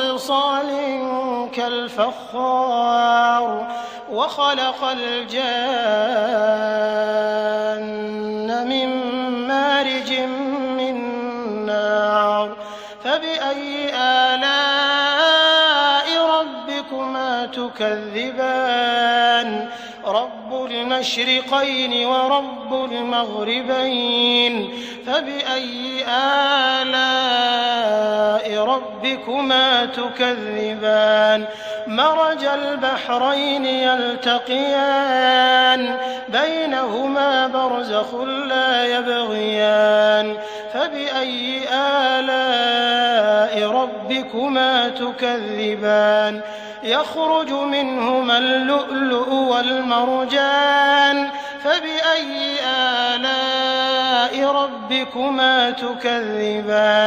صلصال كالفخار وخلق الجان من مارج من نار فبأي آلاء ربكما تكذبان رب المشرقين ورب المغربين فبأي آلاء ربكما تكذبان مرج البحرين يلتقيان بينهما برزخ لا يبغيان فبأي آلاء ربكما تكذبان يخرج منهما اللؤلؤ والمرجان فبأي آلاء ربكما تكذبان